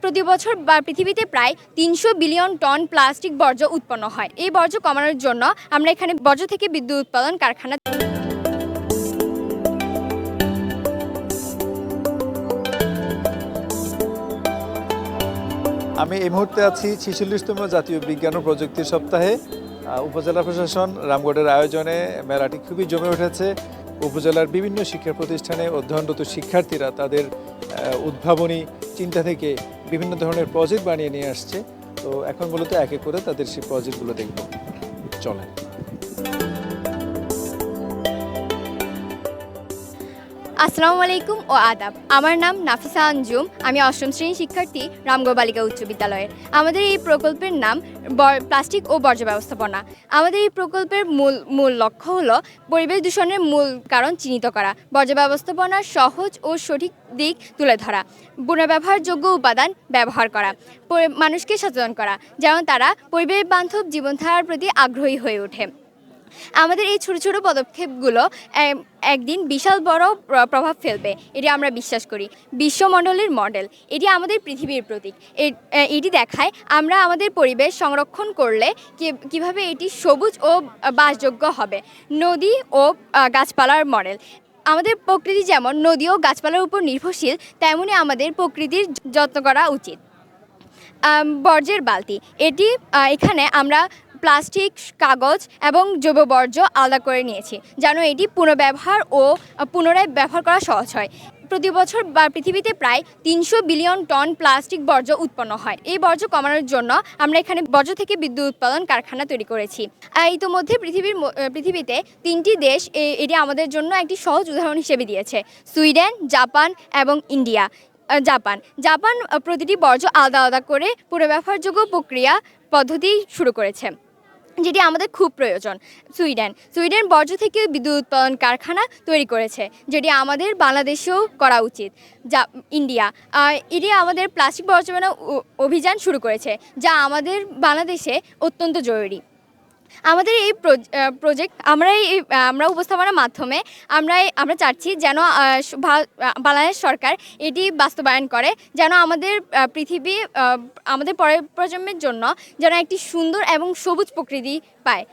প্রতি বছর পৃথিবীতে প্রায় ৩০০ বিলিয়ন টন প্লাস্টিক বর্জ্য উৎপন্ন হয়। এই বর্জ্য কমানোর জন্য আমরা এখানে বর্জ্য থেকে বিদ্যুৎ উৎপাদন কারখানা। আমি এই মুহূর্তে আছি ৪৬তম জাতীয় বিজ্ঞান ও প্রযুক্তি সপ্তাহে। উপজেলা প্রশাসন রামগড়ের আয়োজনে মেলাটি খুবই জমে উঠেছে। উপজেলার বিভিন্ন শিক্ষা প্রতিষ্ঠানে অধ্যয়নরত শিক্ষার্থীরা তাদের উদ্ভাবনী চিন্তা থেকে বিভিন্ন ধরনের প্রজেক্ট বানিয়ে নিয়ে আসছে। তো এখন মূলত এক এক করে তাদের সেই প্রজেক্টগুলো দেখব। চলেন। আসসালামু আলাইকুম ও আদাব। আমার নাম নাফিসা আঞ্জুম। আমি অষ্টম শ্রেণীর শিক্ষার্থী রামগড় বালিকা উচ্চ বিদ্যালয়ের। আমাদের এই প্রকল্পের নাম প্লাস্টিক ও বর্জ্য ব্যবস্থাপনা। আমাদের এই প্রকল্পের মূল লক্ষ্য হলো পরিবেশ দূষণের মূল কারণ চিহ্নিত করা, বর্জ্য ব্যবস্থাপনার সহজ ও সঠিক দিক তুলে ধরা, পুনর্ব্যবহারযোগ্য উপাদান ব্যবহার করা, মানুষকে সচেতন করা যেন তারা পরিবেশ বান্ধব জীবনধারার প্রতি আগ্রহী হয়ে ওঠে। আমাদের এই ছোট ছোট পদক্ষেপগুলো একদিন বিশাল বড় প্রভাব ফেলবে, এটি আমরা বিশ্বাস করি। বিশ্বমণ্ডলের মডেল, এটি আমাদের পৃথিবীর প্রতীক। এটি দেখায় আমরা আমাদের পরিবেশ সংরক্ষণ করলে কিভাবে এটি সবুজ ও বাসযোগ্য হবে। নদী ও গাছপালার মডেল, আমাদের প্রকৃতি যেমন নদী ও গাছপালার উপর নির্ভরশীল, তেমনি আমাদের প্রকৃতির যত্ন করা উচিত। বর্জ্যের বালতি, এখানে আমরা প্লাস্টিক, কাগজ এবং জৈব বর্জ্য আলাদা করে নিয়েছি যেন এটি পুনর্ব্যবহার ও পুনরায় ব্যবহার করা সহজ হয়। প্রতি বছর পৃথিবীতে প্রায় ৩০০ বিলিয়ন টন প্লাস্টিক বর্জ্য উৎপন্ন হয়। এই বর্জ্য কমানোর জন্য আমরা এখানে বর্জ্য থেকে বিদ্যুৎ উৎপাদন কারখানা তৈরি করেছি। ইতিমধ্যে পৃথিবীতে ৩টি দেশ এটি আমাদের জন্য একটি সহজ উদাহরণ হিসেবে দিয়েছে: সুইডেন, জাপান এবং ইন্ডিয়া। জাপান প্রতিটি বর্জ্য আলাদা আলাদা করে পুনর্ব্যবহারযোগ্য প্রক্রিয়া পদ্ধতি শুরু করেছে, যেটি আমাদের খুব প্রয়োজন। সুইডেন বর্জ্য থেকে বিদ্যুৎ উৎপাদন কারখানা তৈরি করেছে, যেটি আমাদের বাংলাদেশেও করা উচিত। ইন্ডিয়া এটি আমাদের প্লাস্টিক বর্জ্য অভিযান শুরু করেছে, যা আমাদের বাংলাদেশে অত্যন্ত জরুরি। আমাদের এই প্রজেক্ট আমরা উপস্থাপনার মাধ্যমে আমরা চাচ্ছি যেন বাংলাদেশ সরকার এটি বাস্তবায়ন করে, যেন আমাদের পৃথিবী আমাদের পরের প্রজন্মের জন্য যেন একটি সুন্দর এবং সবুজ প্রকৃতি পায়।